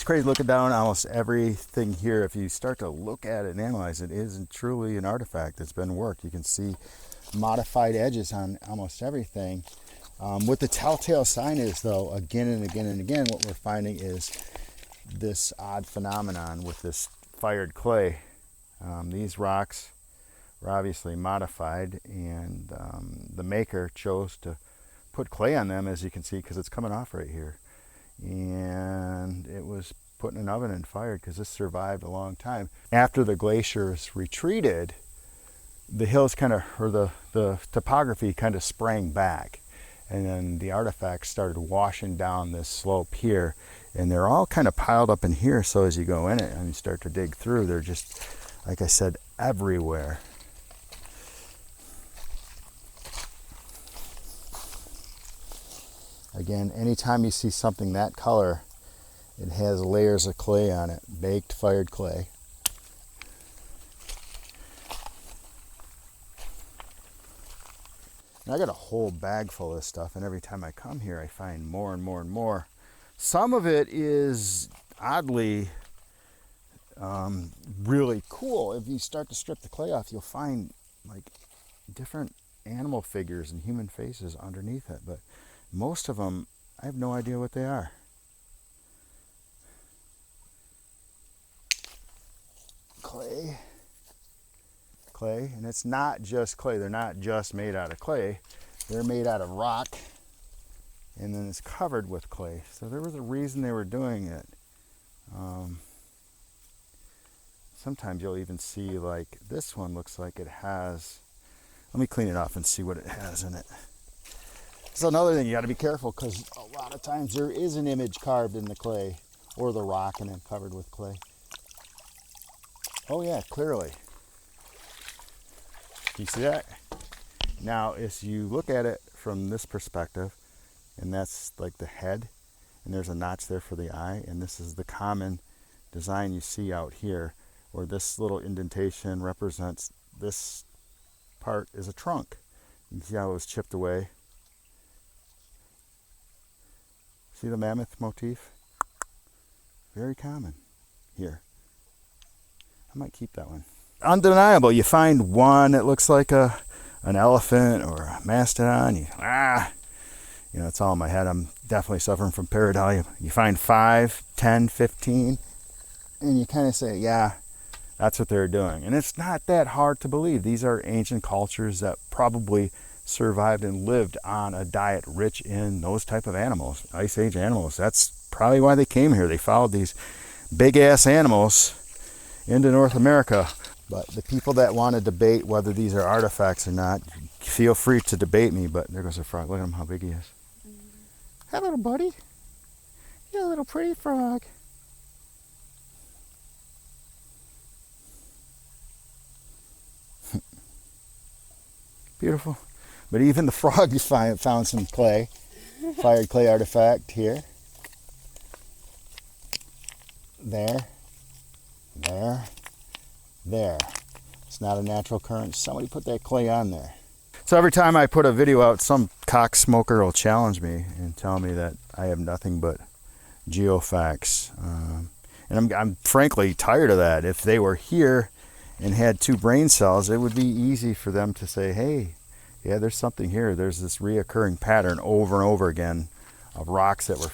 crazy looking down almost everything here. If you start to look at it and analyze it, it is truly an artifact that's been worked. You can see modified edges on almost everything. What the telltale sign is, though, again and again and again, what we're finding is this odd phenomenon with this fired clay. These rocks were obviously modified, and the maker chose to put clay on them, as you can see, because it's coming off right here. And it was put in an oven and fired because this survived a long time. After the glaciers retreated, the hills kind of, or the topography kind of sprang back, and then the artifacts started washing down this slope here, and they're all kind of piled up in here. So as you go in it and you start to dig through, they're just, like I said, everywhere. Again, anytime you see something that color, it has layers of clay on it, baked fired clay. And I got a whole bag full of this stuff, and every time I come here I find more and more and more. Some of it is oddly really cool. If you start to strip the clay off, you'll find like different animal figures and human faces underneath it, but most of them, I have no idea what they are. Clay, and it's not just clay. They're not just made out of clay. They're made out of rock, and then it's covered with clay. So there was a reason they were doing it. Sometimes you'll even see, like, this one looks like it has, let me clean it off and see what it has in it. So another thing, you got to be careful, because a lot of times there is an image carved in the clay or the rock and then covered with clay. Oh yeah, clearly. You see that? Now, if you look at it from this perspective, and that's like the head, and there's a notch there for the eye, and this is the common design you see out here, where this little indentation represents this part is a trunk. You can see how it was chipped away. See the mammoth motif? Very common here. I might keep that one. Undeniable. You find one that looks like an elephant or a mastodon. You know, it's all in my head. I'm definitely suffering from pareidolia. You find 5, 10, 15, and you kind of say, yeah, that's what they're doing. And it's not that hard to believe. These are ancient cultures that probably survived and lived on a diet rich in those type of animals, Ice Age animals. That's probably why they came here. They followed these big ass animals into North America. But the people that want to debate whether these are artifacts or not, feel free to debate me. But there goes a frog. Look at him, how big he is. Hi, little buddy. You're a little pretty frog. Beautiful. But even the frog, you found some clay, fired clay artifact here. There. It's not a natural current. Somebody put that clay on there. So every time I put a video out, some cocksmoker will challenge me and tell me that I have nothing but geofacts. And I'm frankly tired of that. If they were here and had 2 brain cells, it would be easy for them to say, hey, yeah, there's something here. There's this reoccurring pattern over and over again of rocks that were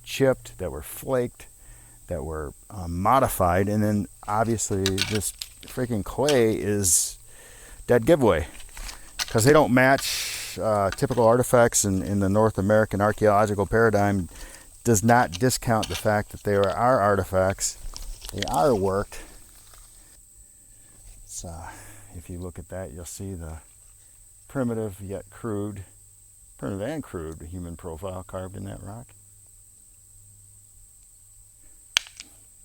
chipped, that were flaked, that were modified, and then obviously this freaking clay is dead giveaway because they don't match typical artifacts in the North American archaeological paradigm. Does not discount the fact that they are artifacts. They are worked. So if you look at that, you'll see the primitive yet crude, primitive and crude human profile carved in that rock.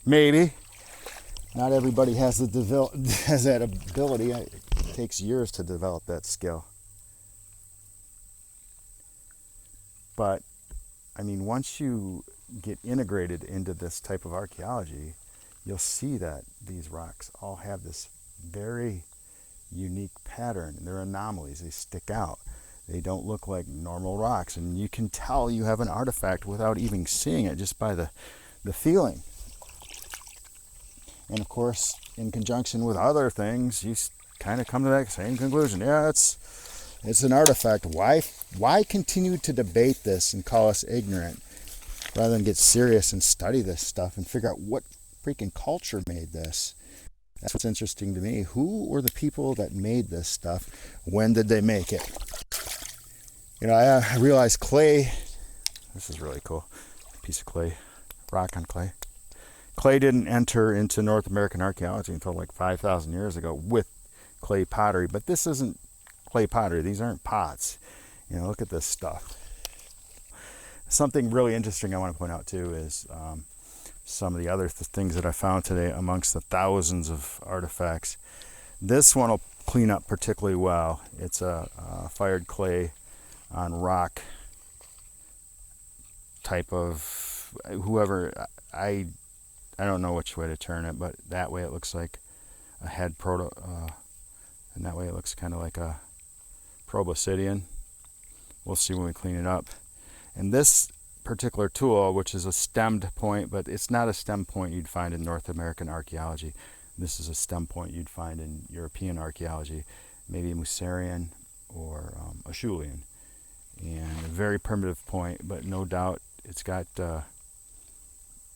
Maybe. Not everybody has that ability. It takes years to develop that skill. But, I mean, once you get integrated into this type of archaeology, you'll see that these rocks all have this very unique pattern. They're anomalies. They stick out. They don't look like normal rocks. And you can tell you have an artifact without even seeing it, just by the feeling. And of course, in conjunction with other things, you kind of come to that same conclusion. Yeah, it's an artifact. Why continue to debate this and call us ignorant rather than get serious and study this stuff and figure out what freaking culture made this? That's what's interesting to me. Who were the people that made this stuff? When did they make it? You know, I realized clay, this is really cool, piece of clay, rock on clay. Clay didn't enter into North American archaeology until like 5,000 years ago with clay pottery, but this isn't clay pottery. These aren't pots. You know, look at this stuff. Something really interesting I want to point out too is some of the other things that I found today amongst the thousands of artifacts. This one will clean up particularly well. It's a fired clay on rock type of, whoever, I don't know which way to turn it, but that way it looks like a head and that way it looks kind of like a proboscidean. We'll see when we clean it up. And this particular tool, which is a stemmed point, but it's not a stem point you'd find in North American archaeology. This is a stem point you'd find in European archaeology, maybe Moussaurian or Acheulean. And a very primitive point, but no doubt it's got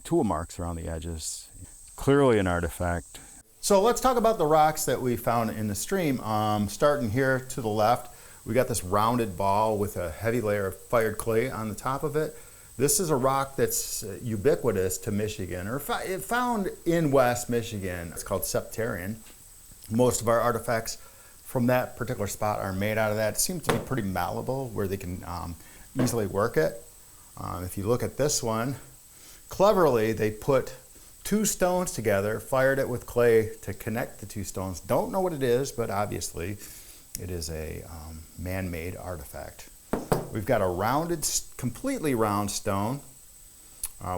tool marks around the edges. Clearly an artifact. So let's talk about the rocks that we found in the stream. Starting here to the left, we got this rounded ball with a heavy layer of fired clay on the top of it. This is a rock that's ubiquitous to Michigan, or found in West Michigan. It's called Septarian. Most of our artifacts from that particular spot are made out of that. It seems to be pretty malleable where they can easily work it. If you look at this one, cleverly they put two stones together, fired it with clay to connect the two stones. Don't know what it is, but obviously it is a man-made artifact. We've got a rounded, completely round stone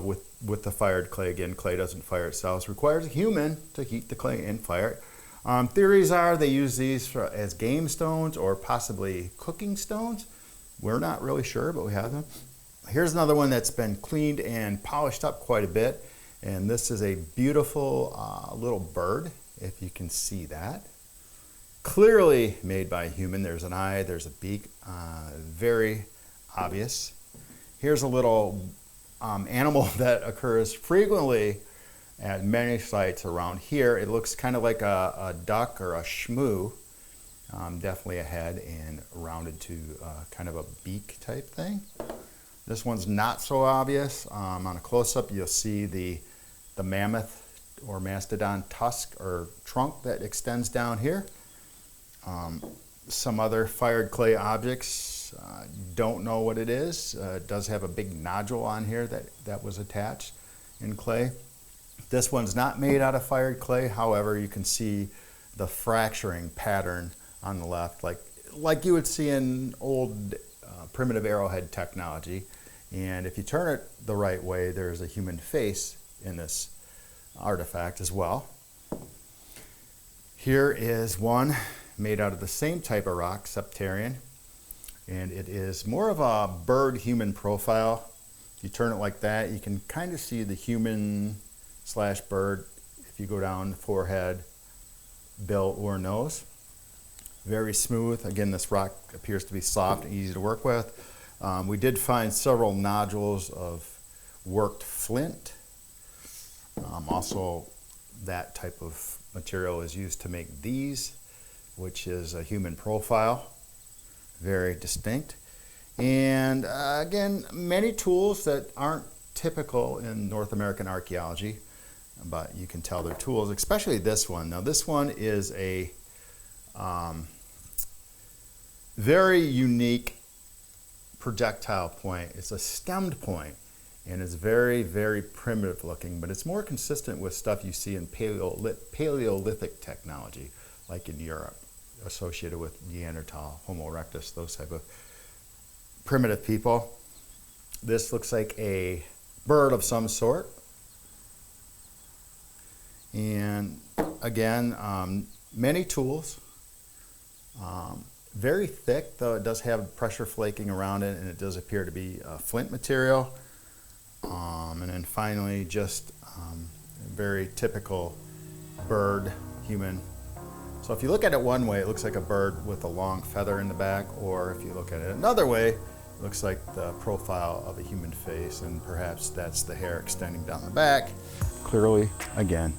with the fired clay. Again, clay doesn't fire itself. It requires a human to heat the clay and fire it. Theories are they use these as game stones or possibly cooking stones. We're not really sure, but we have them. Here's another one that's been cleaned and polished up quite a bit. And this is a beautiful little bird, if you can see that. Clearly made by a human. There's an eye, there's a beak, very obvious. Here's a little animal that occurs frequently at many sites around here. It looks kind of like a duck or a shmoo, definitely a head and rounded to kind of a beak type thing. This one's not so obvious. On a close-up, you'll see the mammoth or mastodon tusk or trunk that extends down here. Some other fired clay objects, don't know what it is. It does have a big nodule on here that was attached in clay. This one's not made out of fired clay. However, you can see the fracturing pattern on the left, like you would see in old primitive arrowhead technology. And if you turn it the right way, there's a human face in this artifact as well. Here is one made out of the same type of rock, Septarian, and it is more of a bird-human profile. If you turn it like that, you can kind of see the human/bird if you go down the forehead, bill, or nose. Very smooth. Again, this rock appears to be soft and easy to work with. We did find several nodules of worked flint. Also, that type of material is used to make these, which is a human profile, very distinct. And again, many tools that aren't typical in North American archaeology, but you can tell they're tools, especially this one. Now this one is a very unique projectile point. It's a stemmed point, and it's very, very primitive looking, but it's more consistent with stuff you see in Paleolithic technology, like in Europe, associated with Neanderthal, Homo erectus, those type of primitive people. This looks like a bird of some sort. And again, many tools. Very thick, though it does have pressure flaking around it, and it does appear to be flint material. And then finally, just very typical bird, human. So if you look at it one way, it looks like a bird with a long feather in the back, or if you look at it another way, it looks like the profile of a human face, and perhaps that's the hair extending down the back. Clearly, again,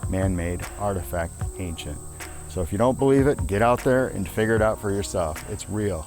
man-made, artifact, ancient. So if you don't believe it, get out there and figure it out for yourself. It's real.